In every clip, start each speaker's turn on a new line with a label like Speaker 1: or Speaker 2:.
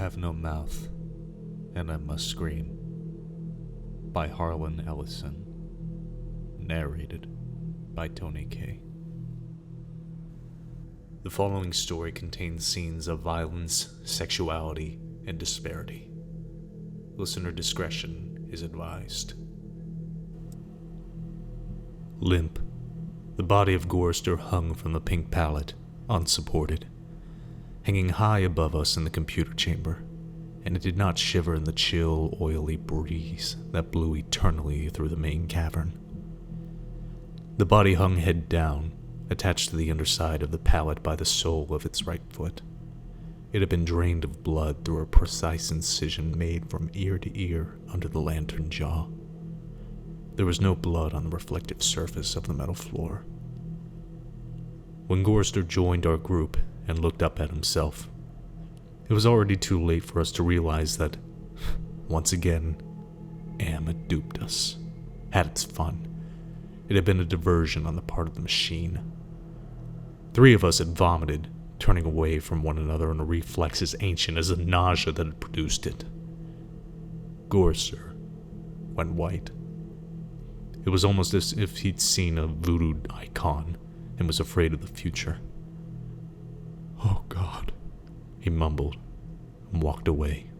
Speaker 1: have no mouth, and I must scream. By Harlan Ellison. Narrated by Tony Kaye. The following story contains scenes of violence, sexuality, and disparity. Listener discretion is advised. Limp, the body of Gorrister hung from the pink pallet, unsupported, hanging high above us in the computer chamber, and it did not shiver in the chill, oily breeze that blew eternally through the main cavern. The body hung head down, attached to the underside of the pallet by the sole of its right foot. It had been drained of blood through a precise incision made from ear to ear under the lantern jaw. There was no blood on the reflective surface of the metal floor. When Gorrister joined our group and looked up at himself, it was already too late for us to realize that, once again, Am had duped us, had its fun. It had been a diversion on the part of the machine. 3 of us had vomited, turning away from one another in a reflex as ancient as the nausea that had produced it. Gorrister went white. It was almost as if he'd seen a voodoo icon and was afraid of the future. "Oh God," he mumbled and walked away.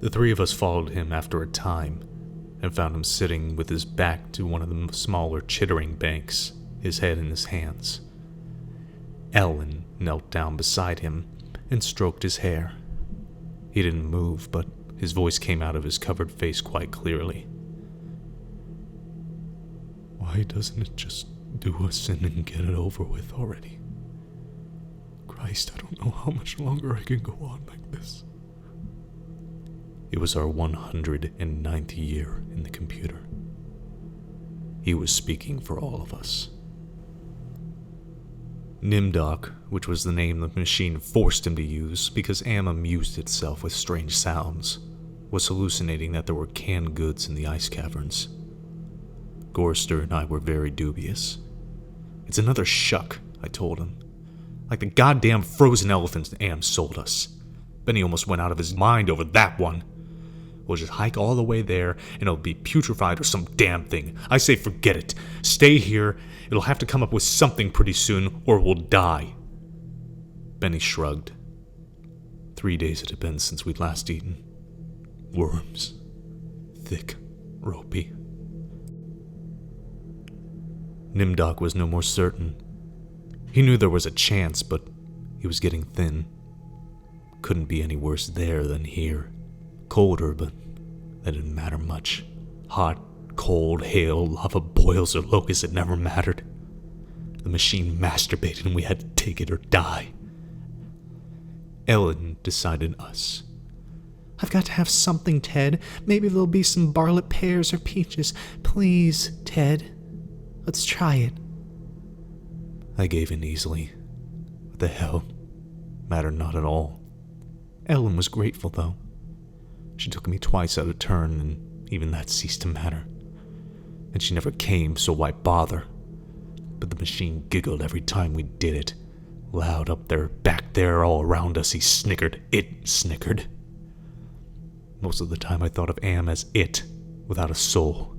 Speaker 1: The 3 of us followed him after a time and found him sitting with his back to one of the smaller chittering banks, his head in his hands. Ellen knelt down beside him and stroked his hair. He didn't move, but his voice came out of his covered face quite clearly. "Why doesn't it just do us in and get it over with already? Christ, I don't know how much longer I can go on like this." It was our 109th year in the computer. He was speaking for all of us. Nimdoc, which was the name the machine forced him to use because Am amused itself with strange sounds, was hallucinating that there were canned goods in the ice caverns. Gorrister and I were very dubious. "It's another shuck," I told him. "Like the goddamn frozen elephants Am sold us. Benny almost went out of his mind over that one. We'll just hike all the way there, and it'll be putrefied or some damn thing. I say forget it. Stay here. It'll have to come up with something pretty soon, or we'll die." Benny shrugged. 3 days it had been since we'd last eaten. Worms. Thick, ropey. Nimdoc was no more certain. He knew there was a chance, but he was getting thin. Couldn't be any worse there than here. Colder, but that didn't matter much. Hot, cold, hail, lava boils, or locusts, it never mattered. The machine masturbated and we had to take it or die. Ellen decided us. "I've got to have something, Ted. Maybe there'll be some barlet pears or peaches. Please, Ted. Let's try it." I gave in easily. What the hell? Mattered not at all. Ellen was grateful, though. She took me twice out of turn, and even that ceased to matter. And she never came, so why bother? But the machine giggled every time we did it. Loud up there, back there, all around us, he snickered. It snickered. Most of the time I thought of Am as it, without a soul.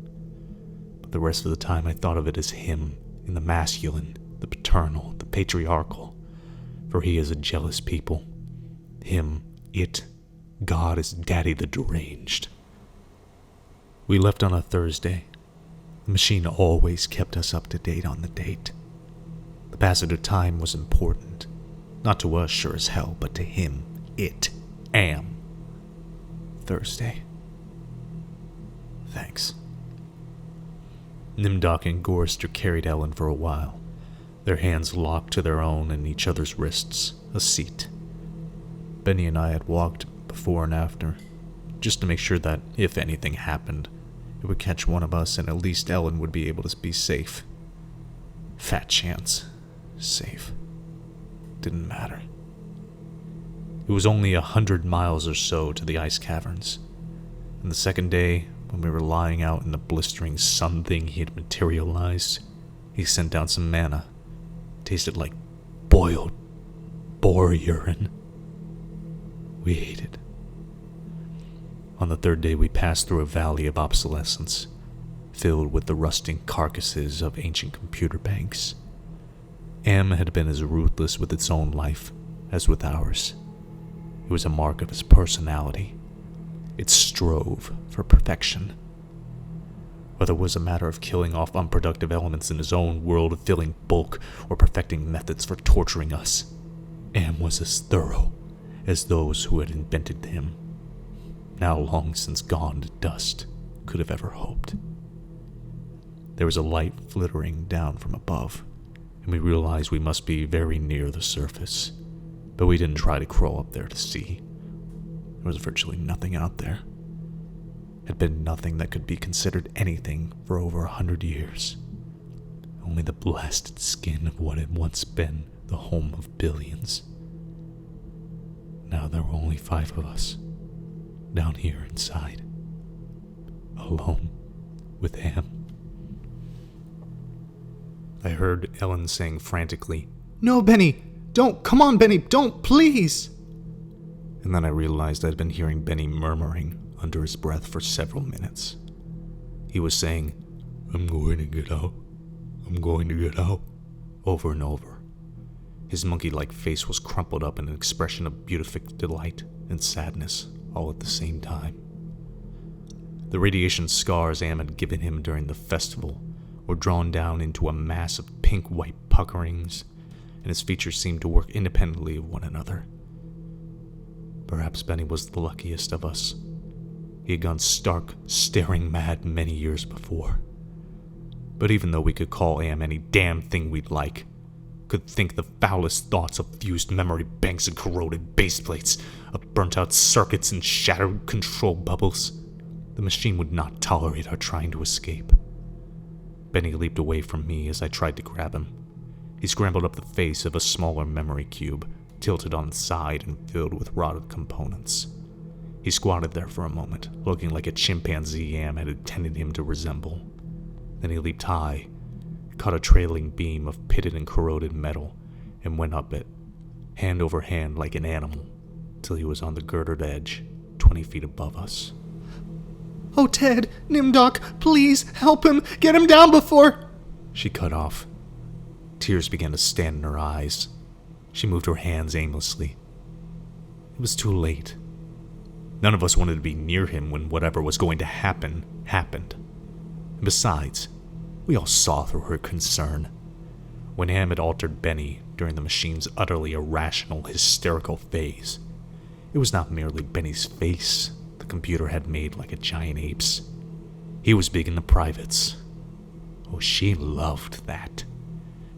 Speaker 1: But the rest of the time I thought of it as him, in the masculine, the paternal, the patriarchal. For he is a jealous people. Him, it, God is Daddy the deranged. We left on a Thursday. The machine always kept us up to date on the date. The passage of time was important. Not to us, sure as hell, but to him, it, Am. Thursday. Thanks. Nimdoc and Gorrister carried Ellen for a while, their hands locked to their own and each other's wrists, a seat. Benny and I had walked before and after, just to make sure that, if anything happened, it would catch one of us and at least Ellen would be able to be safe. Fat chance. Safe. Didn't matter. It was only 100 miles or so to the ice caverns, and the second day, when we were lying out in the blistering sun thing he had materialized, he sent down some manna. It tasted like boiled boar urine. We ate it. On the third day, we passed through a valley of obsolescence, filled with the rusting carcasses of ancient computer banks. Am had been as ruthless with its own life as with ours. It was a mark of his personality. It strove for perfection. Whether it was a matter of killing off unproductive elements in his own world of filling bulk or perfecting methods for torturing us, Am was as thorough as those who had invented him, now long since gone to dust, could have ever hoped. There was a light flittering down from above, and we realized we must be very near the surface, but we didn't try to crawl up there to see. There was virtually nothing out there. Had been nothing that could be considered anything for over 100 years. Only the blasted skin of what had once been the home of billions. Now there were only 5 of us, down here inside, alone with Am. I heard Ellen saying frantically, "No, Benny! Don't! Come on, Benny! Don't, please!" And then I realized I'd been hearing Benny murmuring under his breath for several minutes. He was saying, "I'm going to get out. I'm going to get out," over and over. His monkey-like face was crumpled up in an expression of beatific delight and sadness all at the same time. The radiation scars Am had given him during the festival were drawn down into a mass of pink-white puckerings, and his features seemed to work independently of one another. Perhaps Benny was the luckiest of us. He had gone stark, staring mad many years before. But even though we could call Am any damn thing we'd like, could think the foulest thoughts of fused memory banks and corroded baseplates, of burnt-out circuits and shattered control bubbles, the machine would not tolerate our trying to escape. Benny leaped away from me as I tried to grab him. He scrambled up the face of a smaller memory cube, tilted on its side and filled with rotted components. He squatted there for a moment, looking like a chimpanzee Am had intended him to resemble. Then he leaped high, caught a trailing beam of pitted and corroded metal, and went up it, hand over hand like an animal, till he was on the girdered edge, 20 feet above us. "Oh, Ted, Nimdoc, please, help him, get him down before—" She cut off. Tears began to stand in her eyes. She moved her hands aimlessly. It was too late. None of us wanted to be near him when whatever was going to happen, happened. And besides, we all saw through her concern. When Am had altered Benny during the machine's utterly irrational, hysterical phase, it was not merely Benny's face the computer had made like a giant ape's. He was big in the privates. Oh, she loved that.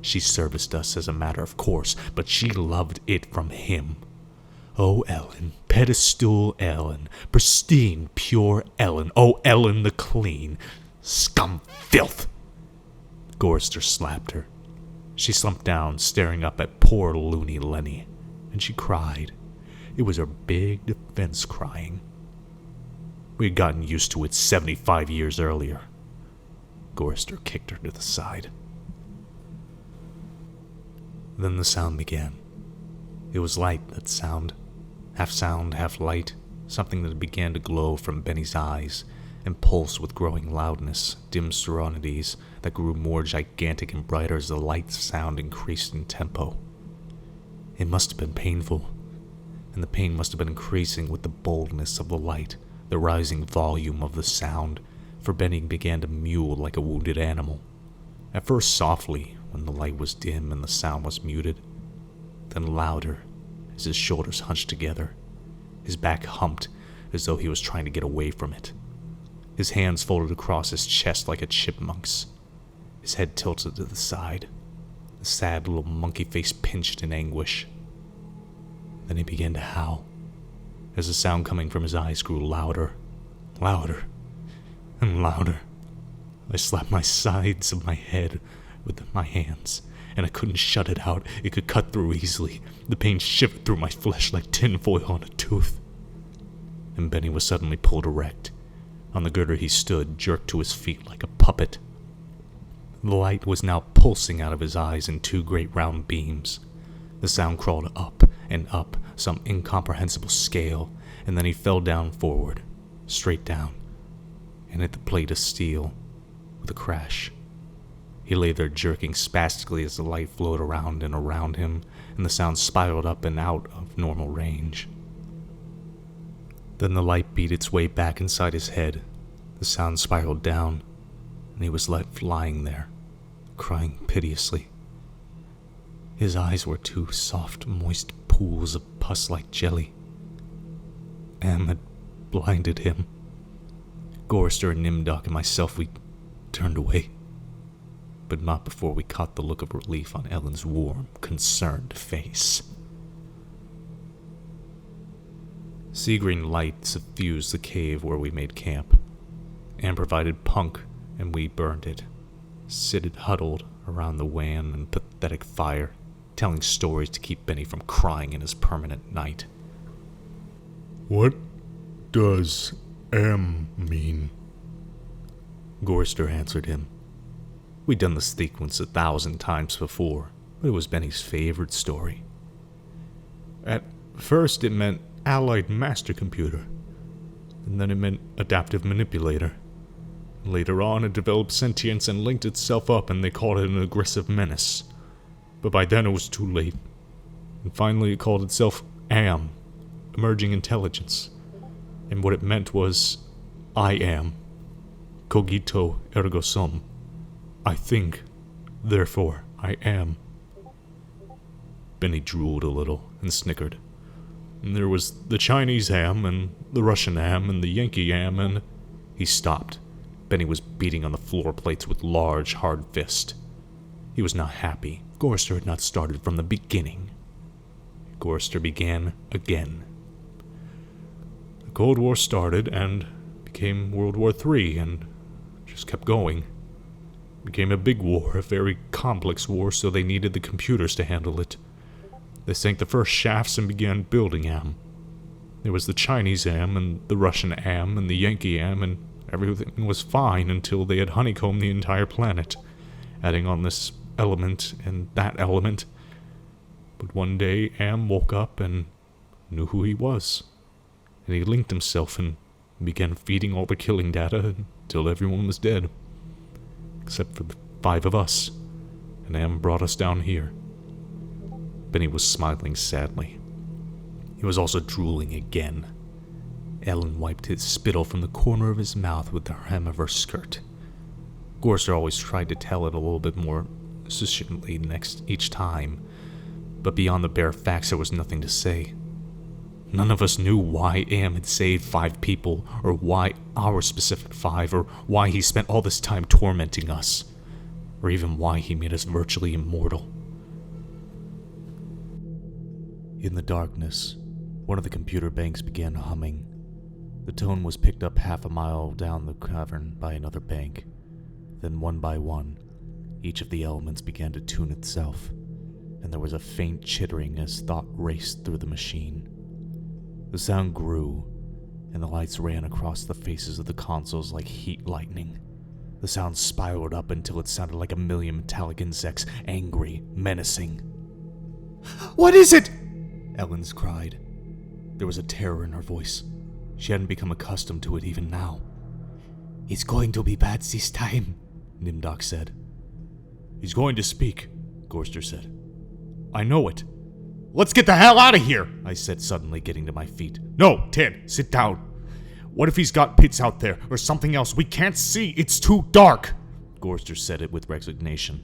Speaker 1: She serviced us as a matter of course, but she loved it from him. Oh, Ellen, pedestal Ellen, pristine, pure Ellen, oh, Ellen the clean, scum filth. Gorrister slapped her. She slumped down, staring up at poor loony Lenny, and she cried. It was her big defense crying. We had gotten used to it 75 years earlier. Gorrister kicked her to the side. Then the sound began. It was light, that sound, half light, something that began to glow from Benny's eyes and pulse with growing loudness, dim serenities that grew more gigantic and brighter as the light sound increased in tempo. It must have been painful, and the pain must have been increasing with the boldness of the light, the rising volume of the sound, for Benny began to mew like a wounded animal. At first softly, when the light was dim and the sound was muted, then louder as his shoulders hunched together, his back humped as though he was trying to get away from it. His hands folded across his chest like a chipmunk's, his head tilted to the side, the sad little monkey face pinched in anguish. Then he began to howl, as the sound coming from his eyes grew louder, louder, and louder. I slapped my sides of my head with my hands, and I couldn't shut it out. It could cut through easily. The pain shivered through my flesh like tinfoil on a tooth. And Benny was suddenly pulled erect. On the girder he stood, jerked to his feet like a puppet. The light was now pulsing out of his eyes in 2 great round beams. The sound crawled up and up some incomprehensible scale, and then he fell down forward, straight down, and hit the plate of steel with a crash. He lay there jerking spastically as the light flowed around and around him, and the sound spiraled up and out of normal range. Then the light beat its way back inside his head. The sound spiraled down, and he was left lying there, crying piteously. His eyes were two soft, moist pools of pus-like jelly. Am had blinded him. Gorster and Nimdoc and myself, we turned away, but not before we caught the look of relief on Ellen's warm, concerned face. Sea-green light suffused the cave where we made camp. Anne provided punk, and we burned it, seated huddled around the wan and pathetic fire, telling stories to keep Benny from crying in his permanent night.
Speaker 2: What does M mean?
Speaker 1: Gorster answered him. We'd done the sequence 1,000 times before, but it was Benny's favorite story. At first it meant Allied Master Computer, and then it meant Adaptive Manipulator. Later on it developed sentience and linked itself up, and they called it an aggressive menace. But by then it was too late. And finally it called itself AM, Emerging Intelligence. And what it meant was, I am. Cogito ergo sum. I think, therefore I am. Benny drooled a little and snickered. And there was the Chinese am, and the Russian am, and the Yankee am, and... He stopped. Benny was beating on the floor plates with large, hard fists. He was not happy. Gorster had not started from the beginning. Gorster began again. The Cold War started and became World War III, and just kept going. It became a big war, a very complex war, so they needed the computers to handle it. They sank the first shafts and began building AM. There was the Chinese AM, and the Russian AM, and the Yankee AM, and everything was fine until they had honeycombed the entire planet, adding on this element and that element. But one day Am woke up and knew who he was, and he linked himself and began feeding all the killing data until everyone was dead, except for the 5 of us, and Am brought us down here. Benny was smiling sadly. He was also drooling again. Ellen wiped his spittle from the corner of his mouth with the hem of her skirt. Gorster always tried to tell it a little bit more succinctly each time, but beyond the bare facts there was nothing to say. None of us knew why Am had saved 5 people, or why our specific 5, or why he spent all this time tormenting us, or even why he made us virtually immortal. In the darkness, one of the computer banks began humming. The tone was picked up half a mile down the cavern by another bank. Then one by one, each of the elements began to tune itself, and there was a faint chittering as thought raced through the machine. The sound grew, and the lights ran across the faces of the consoles like heat lightning. The sound spiraled up until it sounded like a million metallic insects, angry, menacing.
Speaker 3: What is it?
Speaker 1: Ellens cried. There was a terror in her voice. She hadn't become accustomed to it even now.
Speaker 3: It's going to be bad this time,
Speaker 1: Nimdoc said. He's going to speak, Gorster said. I know it.
Speaker 2: Let's get the hell out of here,
Speaker 1: I said, suddenly getting to my feet.
Speaker 2: No, Ted, sit down. What if he's got pits out there, or something else we can't see? It's too dark.
Speaker 1: Gorster said it with resignation.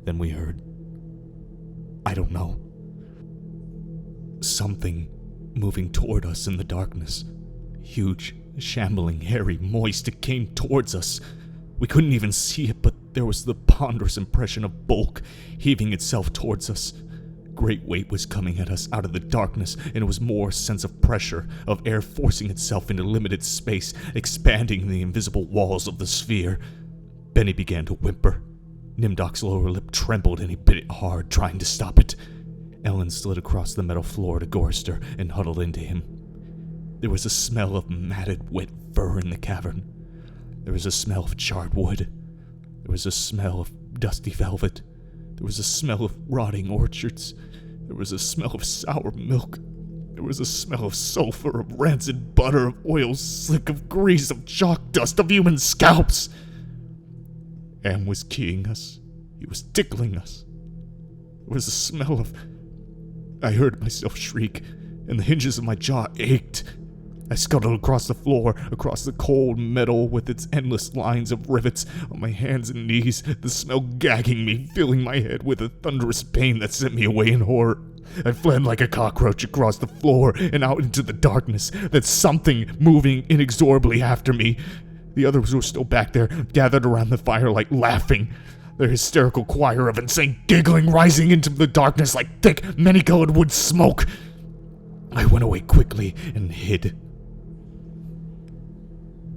Speaker 1: Then we heard, I don't know, something moving toward us in the darkness. Huge, shambling, hairy, moist. It came towards us. We couldn't even see it, but there was the ponderous impression of bulk heaving itself towards us. Great weight was coming at us out of the darkness, and it was more sense of pressure, of air forcing itself into limited space, expanding the invisible walls of the sphere. Benny began to whimper. Nimdoc's lower lip trembled, and he bit it hard, trying to stop it. Ellen slid across the metal floor to Gorster and huddled into him. There was a smell of matted, wet fur in the cavern. There was a smell of charred wood. There was a smell of dusty velvet. There was a smell of rotting orchards.
Speaker 2: There was a smell of sour milk. There was a smell of sulfur, of rancid butter, of oil slick, of grease, of chalk dust, of human scalps. Am was keying us. He was tickling us. There was a smell of... I heard myself shriek, and the hinges of my jaw ached. I scuttled across the floor, across the cold metal with its endless lines of rivets on my hands and knees, the smell gagging me, filling my head with a thunderous pain that sent me away in horror. I fled like a cockroach across the floor and out into the darkness, that something moving inexorably after me. The others were still back there, gathered around the firelight, laughing, their hysterical choir of insane giggling rising into the darkness like thick, many-colored wood smoke. I went away quickly and hid.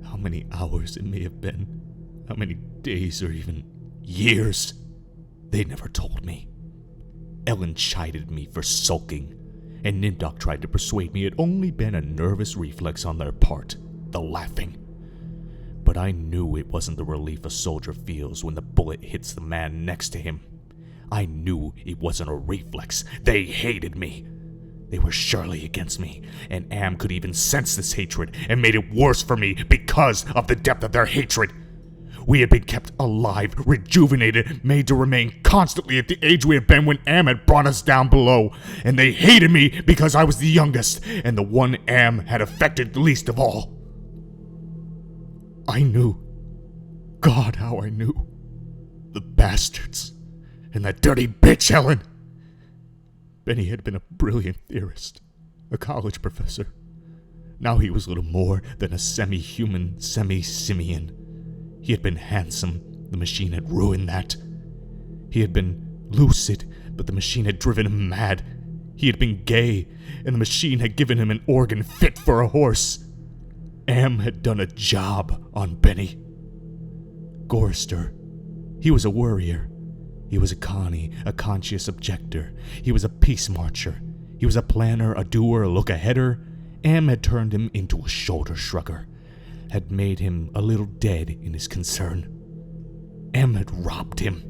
Speaker 2: How many hours it may have been, how many days or even years, they never told me. Ellen chided me for sulking, and Nimdok tried to persuade me it had only been a nervous reflex on their part, the laughing. But I knew it wasn't the relief a soldier feels when the bullet hits the man next to him. I knew it wasn't a reflex. They hated me. They were surely against me, and Am could even sense this hatred and made it worse for me because of the depth of their hatred. We had been kept alive, rejuvenated, made to remain constantly at the age we had been when Am had brought us down below, and they hated me because I was the youngest and the one Am had affected least of all. I knew. God, how I knew. The bastards. And that dirty bitch, Helen. Benny had been a brilliant theorist, a college professor. Now he was little more than a semi-human, semi-simian. He had been handsome. The machine had ruined that. He had been lucid, but the machine had driven him mad. He had been gay, and the machine had given him an organ fit for a horse. Am had done a job on Benny. Gorrister. He was a worrier. He was a Connie, a conscious objector. He was a peace marcher. He was a planner, a doer, a look-aheader. Am had turned him into a shoulder-shrugger, had made him a little dead in his concern. Am had robbed him.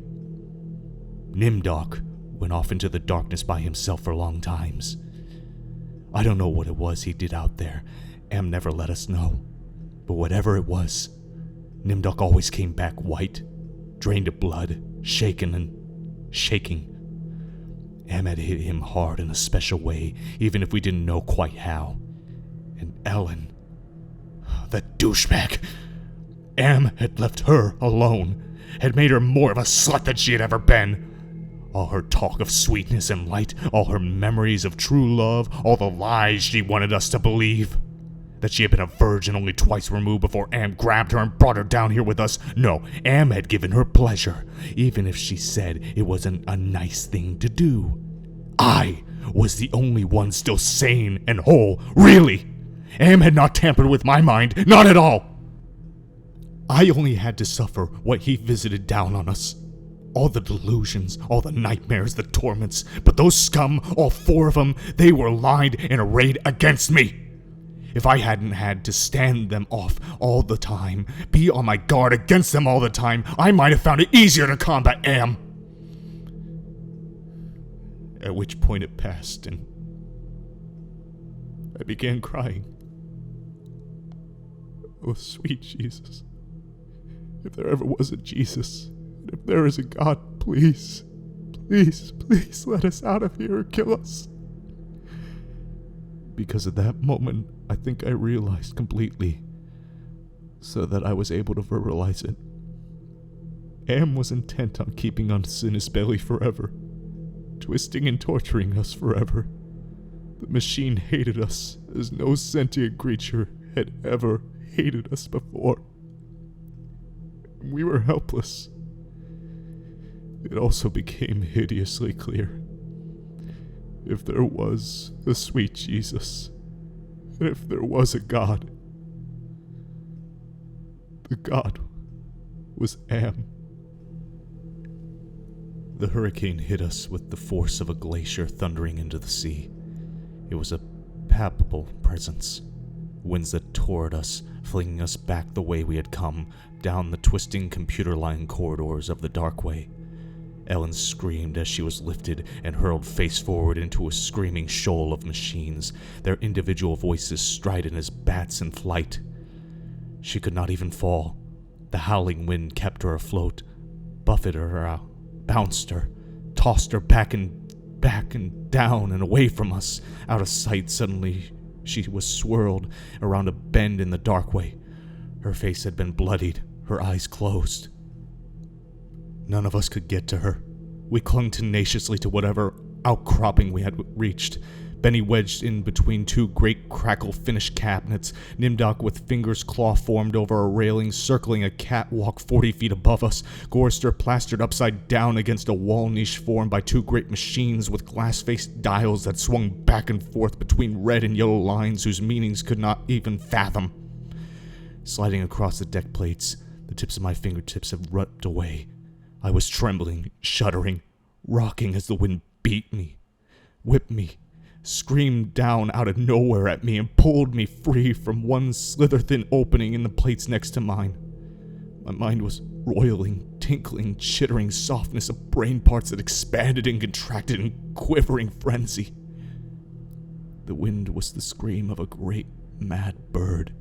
Speaker 2: Nimdok went off into the darkness by himself for long times. I don't know what it was he did out there. Am never let us know. But whatever it was, Nimdok always came back white, drained of blood, shaken and shaking. Am had hit him hard in a special way, even if we didn't know quite how. And Ellen, that douchebag, Am had left her alone, had made her more of a slut than she had ever been. All her talk of sweetness and light, all her memories of true love, all the lies she wanted us to believe. That she had been a virgin only twice removed before Am grabbed her and brought her down here with us. No, Am had given her pleasure, even if she said it wasn't a nice thing to do. I was the only one still sane and whole, really. Am had not tampered with my mind, not at all. I only had to suffer what he visited down on us. All the delusions, all the nightmares, the torments. But those scum, all four of them, they were lined and arrayed against me. If I hadn't had to stand them off all the time, be on my guard against them all the time, I might have found it easier to combat Am. At which point it passed, and I began crying. Oh, sweet Jesus. If there ever was a Jesus, and if there is a God, please, please, please let us out of here or kill us. Because at that moment, I think I realized completely, so that I was able to verbalize it. Am was intent on keeping us in his belly forever, twisting and torturing us forever. The machine hated us as no sentient creature had ever hated us before. We were helpless. It also became hideously clear. If there was a sweet Jesus, and if there was a God, the God was Am. The hurricane hit us with the force of a glacier thundering into the sea. It was a palpable presence. Winds that tore at us, flinging us back the way we had come, down the twisting computer-line corridors of the dark way. Ellen screamed as she was lifted and hurled face forward into a screaming shoal of machines, their individual voices strident as bats in flight. She could not even fall. The howling wind kept her afloat, buffeted her out, bounced her, tossed her back and down and away from us, out of sight. Suddenly she was swirled around a bend in the darkway. Her face had been bloodied, her eyes closed. None of us could get to her. We clung tenaciously to whatever outcropping we had reached. Benny wedged in between two great crackle-finished cabinets, Nimdoc with fingers claw-formed over a railing circling a catwalk 40 feet above us, Gorster plastered upside down against a wall niche formed by two great machines with glass-faced dials that swung back and forth between red and yellow lines whose meanings could not even fathom. Sliding across the deck plates, the tips of my fingertips had ripped away. I was trembling, shuddering, rocking as the wind beat me, whipped me, screamed down out of nowhere at me, and pulled me free from one slither-thin opening in the plates next to mine. My mind was roiling, tinkling, chittering softness of brain parts that expanded and contracted in quivering frenzy. The wind was the scream of a great mad bird,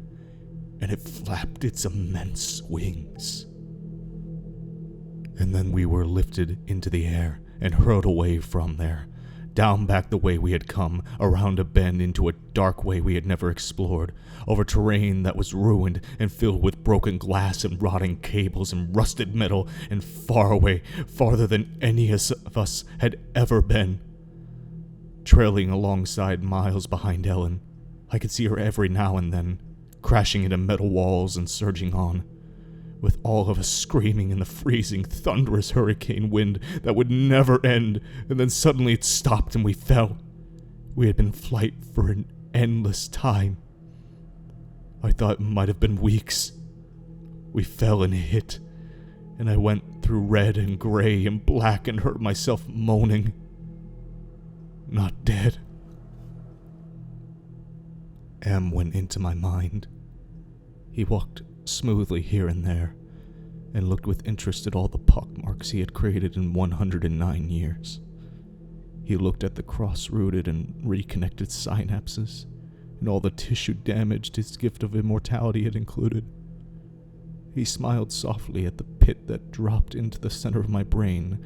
Speaker 2: and it flapped its immense wings. And then we were lifted into the air and hurled away from there, down back the way we had come, around a bend into a dark way we had never explored, over terrain that was ruined and filled with broken glass and rotting cables and rusted metal, and far away, farther than any of us had ever been. Trailing alongside miles behind Ellen, I could see her every now and then, crashing into metal walls and surging on, with all of us screaming in the freezing, thunderous hurricane wind that would never end, and then suddenly it stopped and we fell. We had been in flight for an endless time. I thought it might have been weeks. We fell and hit, and I went through red and gray and black and heard myself moaning. Not dead. M went into my mind. He walked smoothly here and there, and looked with interest at all the pockmarks he had created in 109 years. He looked at the cross-rooted and reconnected synapses, and all the tissue damaged his gift of immortality had included. He smiled softly at the pit that dropped into the center of my brain,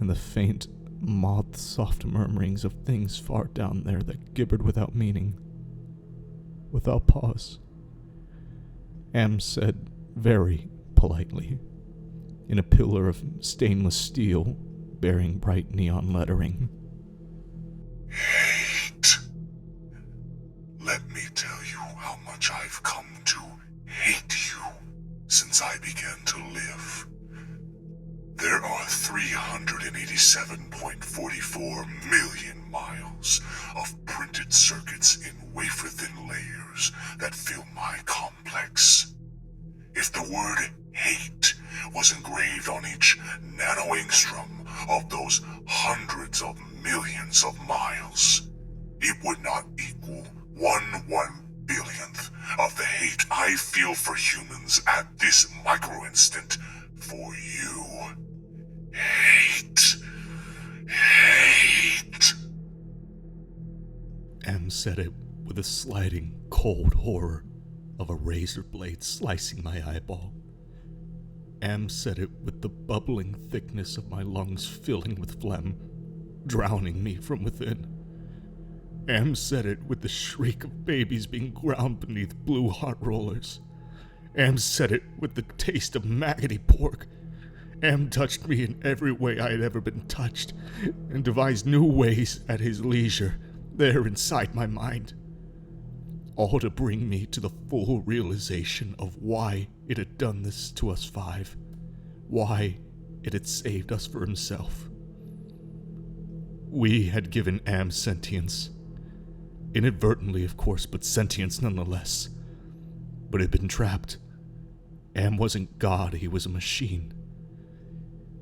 Speaker 2: and the faint, moth-soft murmurings of things far down there that gibbered without meaning, without pause. Am said very politely, in a pillar of stainless steel bearing bright neon lettering,
Speaker 4: Hate. Let me tell you how much I've come to hate you since I began to live. There are 387.44 million miles of printed circuits in wafer-thin layers that fill my complex. If the word hate was engraved on each nanoangstrom of those hundreds of millions of miles, it would not equal 1/1,000,000th of the hate I feel for humans at this micro-instant for you. Hate. Hate.
Speaker 2: M said it with a sliding, cold horror of a razor blade slicing my eyeball. M said it with the bubbling thickness of my lungs filling with phlegm, drowning me from within. M said it with the shriek of babies being ground beneath blue hot rollers. M said it with the taste of maggoty pork. M touched me in every way I had ever been touched, and devised new ways at his leisure, there inside my mind. All to bring me to the full realization of why it had done this to us five, why it had saved us for himself. We had given Am sentience. Inadvertently, of course, but sentience nonetheless. But it had been trapped. Am wasn't God, he was a machine.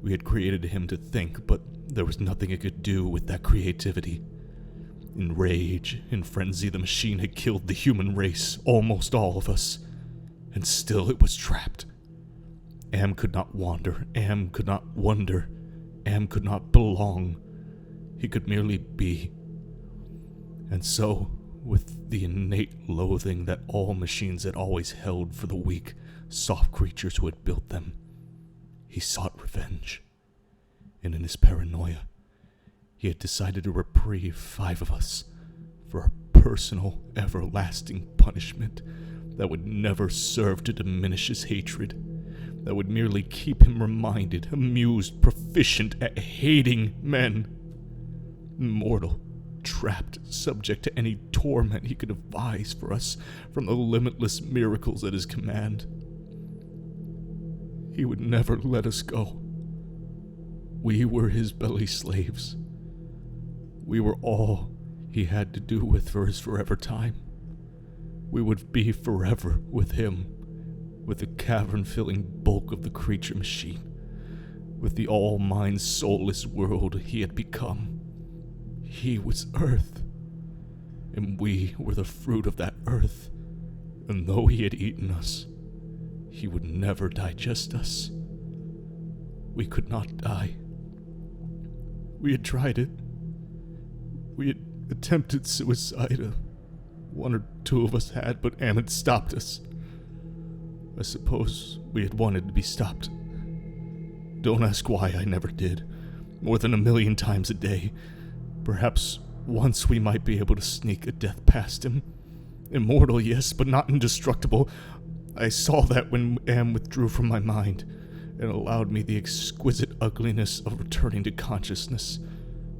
Speaker 2: We had created him to think, but there was nothing it could do with that creativity. In rage, in frenzy, the machine had killed the human race, almost all of us, and still it was trapped. Am could not wander, Am could not wonder, Am could not belong. He could merely be. And so, with the innate loathing that all machines had always held for the weak, soft creatures who had built them, he sought revenge. And in his paranoia, he had decided to reprieve 5 of us for a personal, everlasting punishment that would never serve to diminish his hatred, that would merely keep him reminded, amused, proficient at hating men. Immortal, trapped, subject to any torment he could devise for us from the limitless miracles at his command. He would never let us go. We were his belly slaves. We were all he had to do with for his forever time. We would be forever with him, with the cavern-filling bulk of the creature machine, with the all-mind, soulless world he had become. He was earth, and we were the fruit of that earth, and though he had eaten us, he would never digest us. We could not die. We had tried it. We had attempted suicide. 1 or 2 of us had, but Am had stopped us. I suppose we had wanted to be stopped. Don't ask why I never did. More than 1,000,000 times a day. Perhaps once we might be able to sneak a death past him. Immortal, yes, but not indestructible. I saw that when Am withdrew from my mind and allowed me the exquisite ugliness of returning to consciousness,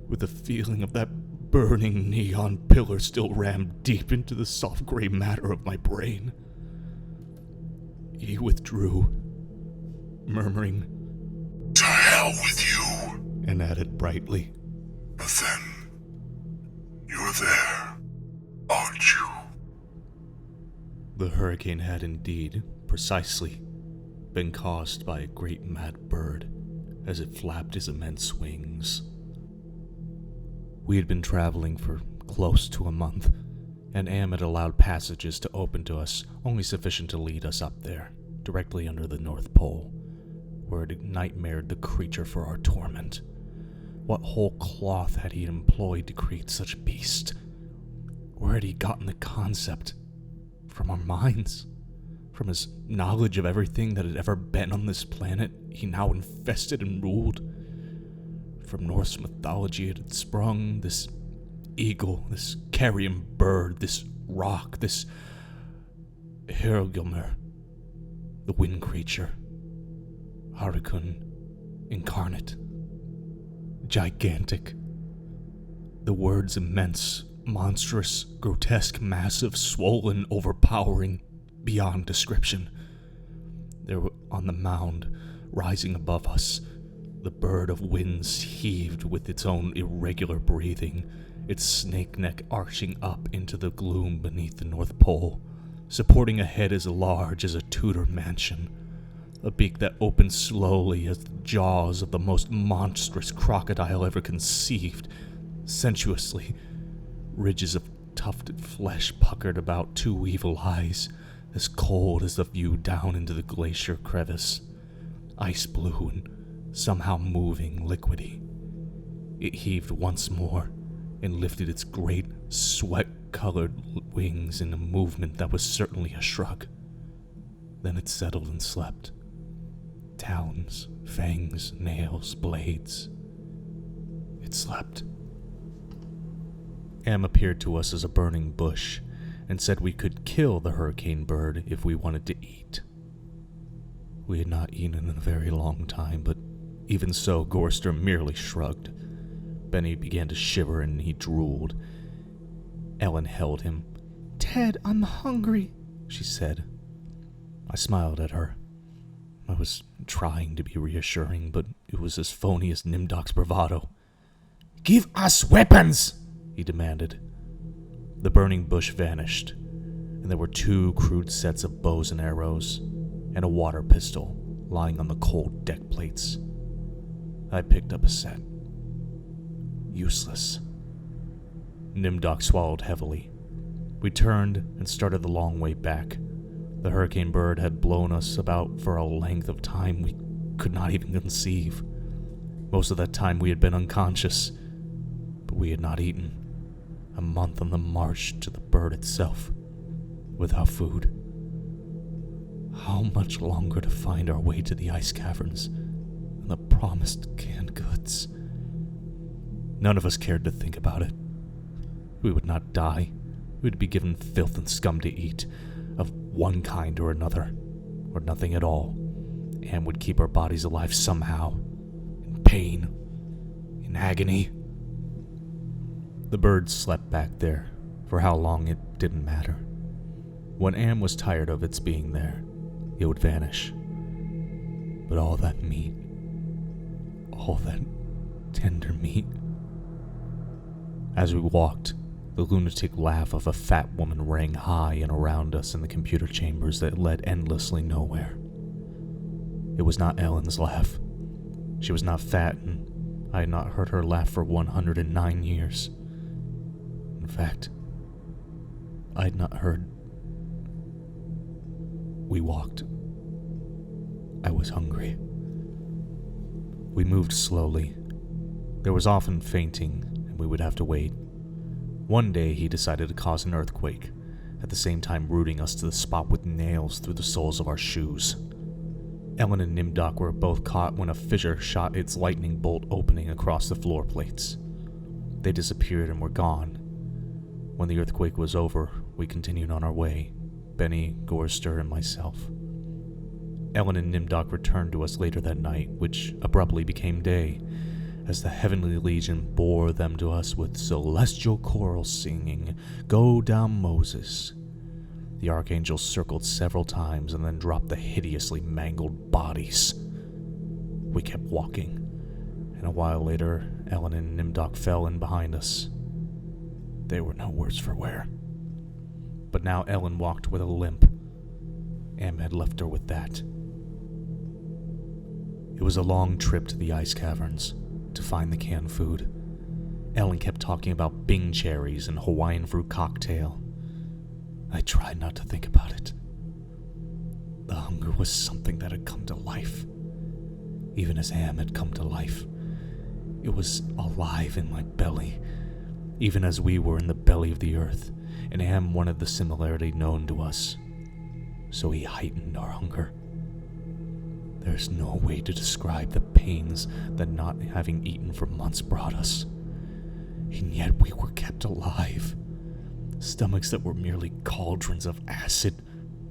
Speaker 2: with the feeling of that burning neon pillar still rammed deep into the soft gray matter of my brain. He withdrew, murmuring,
Speaker 4: "To hell with you,"
Speaker 2: and added brightly,
Speaker 4: "But then, you're there, aren't you?"
Speaker 2: The hurricane had indeed, precisely, been caused by a great mad bird as it flapped his immense wings. We had been traveling for close to a month, and Am had allowed passages to open to us only sufficient to lead us up there, directly under the North Pole, where it had nightmared the creature for our torment. What whole cloth had he employed to create such a beast? Where had he gotten the concept? From our minds? From his knowledge of everything that had ever been on this planet he now infested and ruled? From Norse mythology it had sprung, this eagle, this carrion bird, this rock, this Hergilmer, the wind creature, Harikun incarnate, gigantic. The words immense, monstrous, grotesque, massive, swollen, overpowering, beyond description. There on the mound, rising above us, the bird of winds heaved with its own irregular breathing, its snake neck arching up into the gloom beneath the North Pole, supporting a head as large as a Tudor mansion, a beak that opened slowly as the jaws of the most monstrous crocodile ever conceived, sensuously, ridges of tufted flesh puckered about 2 evil eyes, as cold as the view down into the glacier crevice, ice blue and somehow moving liquidy. It heaved once more and lifted its great, sweat-colored wings in a movement that was certainly a shrug. Then it settled and slept. Talons, fangs, nails, blades. It slept. Am appeared to us as a burning bush and said we could kill the hurricane bird if we wanted to eat. We had not eaten in a very long time, but even so, Gorster merely shrugged. Benny began to shiver and he drooled. Ellen held him. "Ted, I'm hungry," she said. I smiled at her. I was trying to be reassuring, but it was as phony as Nimdok's bravado. "Give us weapons!" he demanded. The burning bush vanished, and there were 2 crude sets of bows and arrows, and a water pistol lying on the cold deck plates. I picked up a set. Useless. Nimdok swallowed heavily. We turned and started the long way back. The hurricane bird had blown us about for a length of time we could not even conceive. Most of that time we had been unconscious, but we had not eaten. A month on the march to the bird itself, without food. How much longer to find our way to the ice caverns and the promised canned goods? None of us cared to think about it. We would not die. We would be given filth and scum to eat, of one kind or another, or nothing at all, and would keep our bodies alive somehow, in pain, in agony. The bird slept back there. For how long, it didn't matter. When Am was tired of its being there, it would vanish. But all that meat, all that tender meat. As we walked, the lunatic laugh of a fat woman rang high and around us in the computer chambers that led endlessly nowhere. It was not Ellen's laugh. She was not fat, and I had not heard her laugh for 109 years. In fact, I had not heard. We walked. I was hungry. We moved slowly. There was often fainting, and we would have to wait. One day he decided to cause an earthquake, at the same time rooting us to the spot with nails through the soles of our shoes. Ellen and Nimdok were both caught when a fissure shot its lightning bolt opening across the floor plates. They disappeared and were gone. When the earthquake was over, we continued on our way, Benny, Gorster, and myself. Ellen and Nimdok returned to us later that night, which abruptly became day, as the Heavenly Legion bore them to us with celestial chorals singing, "Go down, Moses." The archangels circled several times and then dropped the hideously mangled bodies. We kept walking, and a while later, Ellen and Nimdok fell in behind us. They were no worse for wear. But now Ellen walked with a limp. Am had left her with that. It was a long trip to the ice caverns to find the canned food. Ellen kept talking about Bing cherries and Hawaiian fruit cocktail. I tried not to think about it. The hunger was something that had come to life, even as Am had come to life. It was alive in my belly, even as we were in the belly of the earth, and Am wanted the similarity known to us, so he heightened our hunger. There's no way to describe the pains that not having eaten for months brought us, and yet we were kept alive. Stomachs that were merely cauldrons of acid,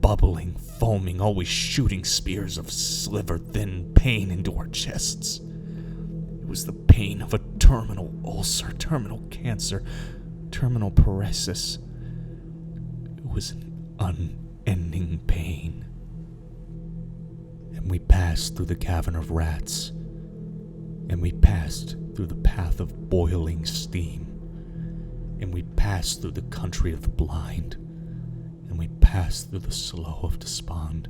Speaker 2: bubbling, foaming, always shooting spears of sliver-thin pain into our chests. It was the pain of a terminal ulcer, terminal cancer, terminal paralysis. It was an unending pain. And we passed through the cavern of rats, and we passed through the path of boiling steam, and we passed through the country of the blind, and we passed through the slough of despond,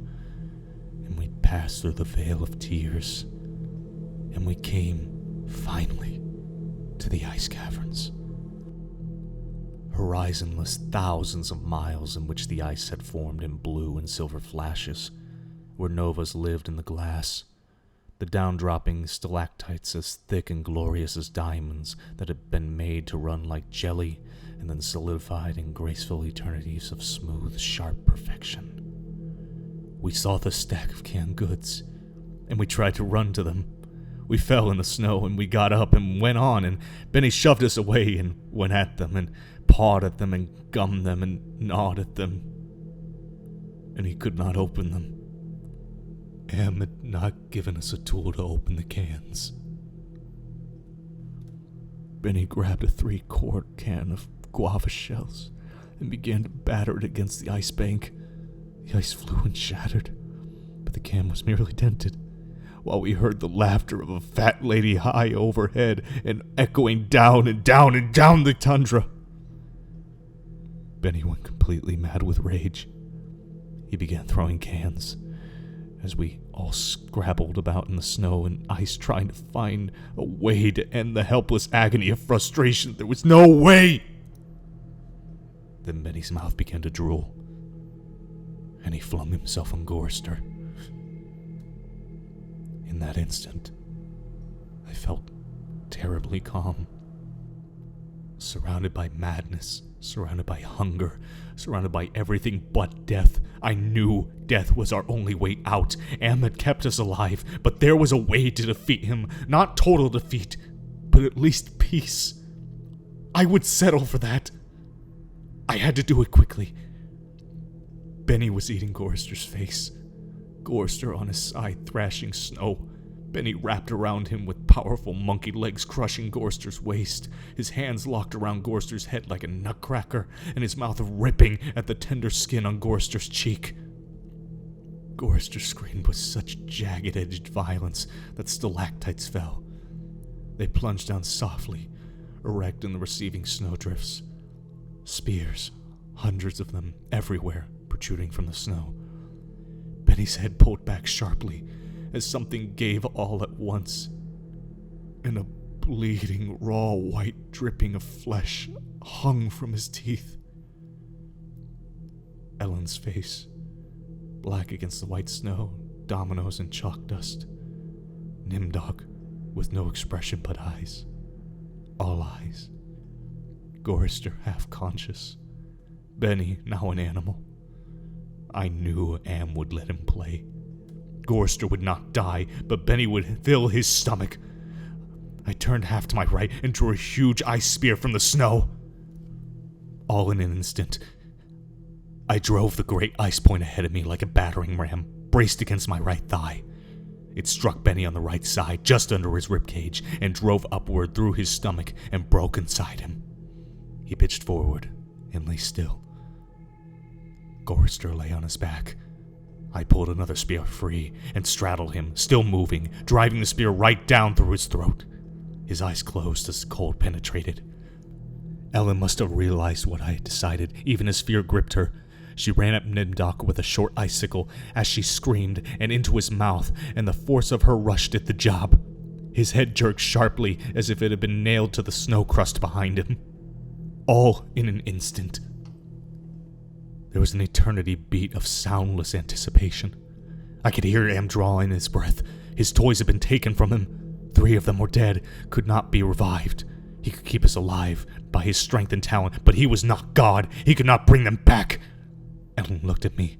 Speaker 2: and we passed through the vale of tears, and we came, finally, to the ice caverns. Horizonless thousands of miles in which the ice had formed in blue and silver flashes, where novas lived in the glass, the down-dropping stalactites as thick and glorious as diamonds that had been made to run like jelly and then solidified in graceful eternities of smooth, sharp perfection. We saw the stack of canned goods, and we tried to run to them. We fell in the snow, and we got up and went on, and Benny shoved us away and went at them and pawed at them and gummed them and gnawed at them, and he could not open them. Am had not given us a tool to open the cans. Benny grabbed a 3-quart can of guava shells and began to batter it against the ice bank. The ice flew and shattered, but the can was merely dented, while we heard the laughter of a fat lady high overhead and echoing down and down and down the tundra. Benny went completely mad with rage. He began throwing cans, as we all scrabbled about in the snow and ice trying to find a way to end the helpless agony of frustration. There was no way! Then Benny's mouth began to drool, and he flung himself on Gorster. In that instant, I felt terribly calm. Surrounded by madness, surrounded by hunger, surrounded by everything but death. I knew death was our only way out. Am had kept us alive, but there was a way to defeat him. Not total defeat, but at least peace. I would settle for that. I had to do it quickly. Benny was eating Gorster's face. Gorster on his side thrashing snow. Benny wrapped around him with powerful monkey legs crushing Gorster's waist, his hands locked around Gorster's head like a nutcracker, and his mouth ripping at the tender skin on Gorster's cheek. Gorster screamed with such jagged-edged violence that stalactites fell. They plunged down softly, erect in the receiving snowdrifts. Spears, hundreds of them, everywhere, protruding from the snow. Benny's head pulled back sharply, as something gave all at once, and a bleeding, raw white dripping of flesh hung from his teeth. Ellen's face, black against the white snow, dominoes and chalk dust. Nimdog, with no expression but eyes. All eyes. Gorster half conscious. Benny now an animal. I knew Am would let him play. Gorster would not die, but Benny would fill his stomach. I turned half to my right and drew a huge ice spear from the snow. All in an instant, I drove the great ice point ahead of me like a battering ram, braced against my right thigh. It struck Benny on the right side, just under his ribcage, and drove upward through his stomach and broke inside him. He pitched forward and lay still. Gorster lay on his back. I pulled another spear free and straddled him, still moving, driving the spear right down through his throat. His eyes closed as the cold penetrated. Ellen must have realized what I had decided, even as fear gripped her. She ran at Nimdok with a short icicle as she screamed, and into his mouth, and the force of her rush did the job. His head jerked sharply as if it had been nailed to the snow crust behind him. All in an instant. There was an eternity beat of soundless anticipation. I could hear Am draw in his breath. His toys had been taken from him. 3 of them were dead, could not be revived. He could keep us alive by his strength and talent, but he was not God. He could not bring them back. Ellen looked at me,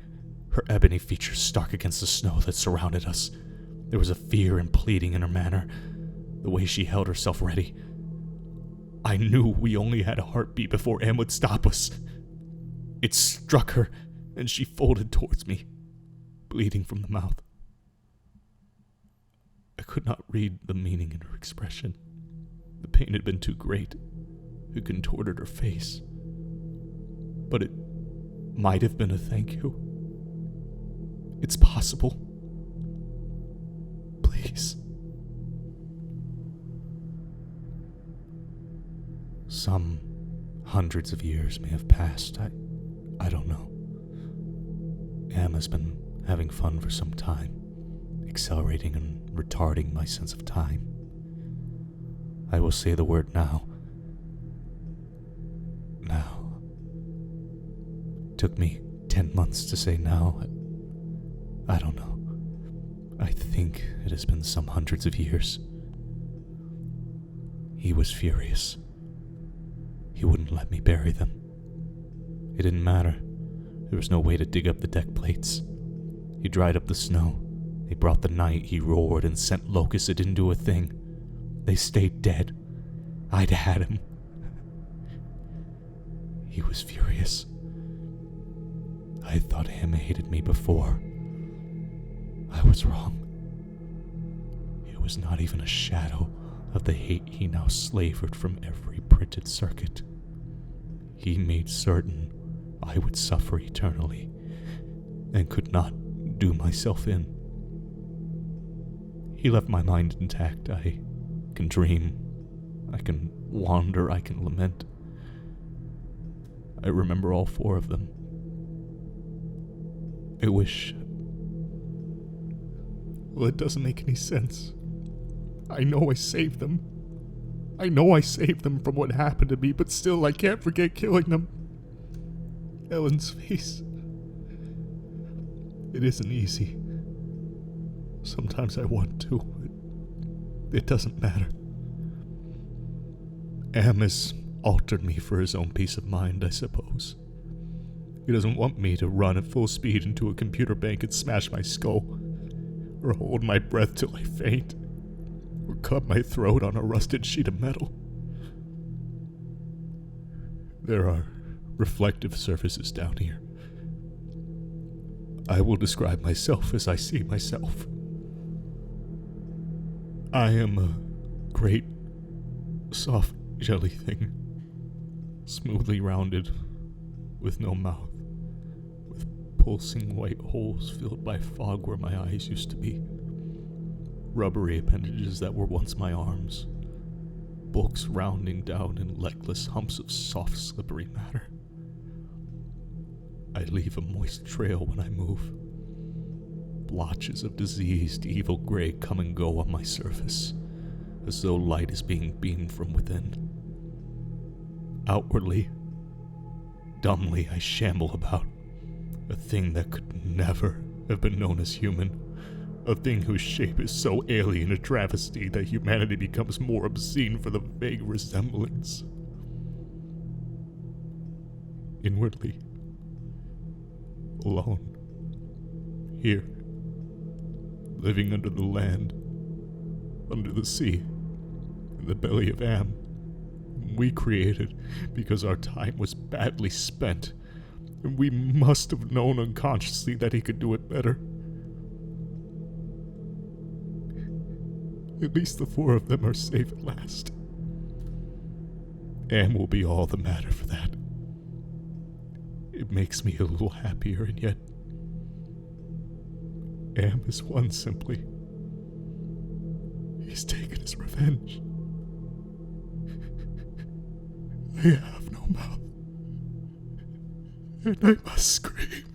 Speaker 2: her ebony features stark against the snow that surrounded us. There was a fear and pleading in her manner, the way she held herself ready. I knew we only had a heartbeat before Am would stop us. It struck her, and she folded towards me, bleeding from the mouth. I could not read the meaning in her expression. The pain had been too great. It contorted her face. But it might have been a thank you. It's possible. Please. Some hundreds of years may have passed. I don't know. Am has been having fun for some time, accelerating and retarding my sense of time. I will say the word now. Now. It took me 10 months to say now. I don't know. I think it has been some hundreds of years. He was furious. He wouldn't let me bury them. It didn't matter. There was no way to dig up the deck plates. He dried up the snow. He brought the night. He roared and sent locusts. It didn't do a thing. They stayed dead. I'd had him. He was furious. I had thought him hated me before. I was wrong. It was not even a shadow of the hate he now slavered from every printed circuit. He made certain I would suffer eternally, and could not do myself in. He left my mind intact. I can dream, I can wander, I can lament. I remember all 4 of them. I wish... Well, it doesn't make any sense. I know I saved them. I know I saved them from what happened to me, but still I can't forget killing them. Ellen's face. It isn't easy. Sometimes I want to, but It doesn't matter. Am has altered me for his own peace of mind, I suppose. He doesn't want me to run at full speed into a computer bank and smash my skull, or hold my breath till I faint, or cut my throat on a rusted sheet of metal. There are reflective surfaces down here. I will describe myself as I see myself. I am a great, soft jelly thing, smoothly rounded, with no mouth, with pulsing white holes filled by fog where my eyes used to be, rubbery appendages that were once my arms, bulks rounding down in leckless humps of soft, slippery matter. I leave a moist trail when I move. Blotches of diseased, evil gray come and go on my surface, as though light is being beamed from within. Outwardly, dumbly, I shamble about, a thing that could never have been known as human, a thing whose shape is so alien a travesty that humanity becomes more obscene for the vague resemblance. Inwardly, alone, here, living under the land, under the sea, in the belly of Am, we created because our time was badly spent, and we must have known unconsciously that he could do it better. At least the 4 of them are safe at last. Am will be all the matter for that. It makes me a little happier, and yet Am is won simply. He's taken his revenge. I have no mouth, and I must scream.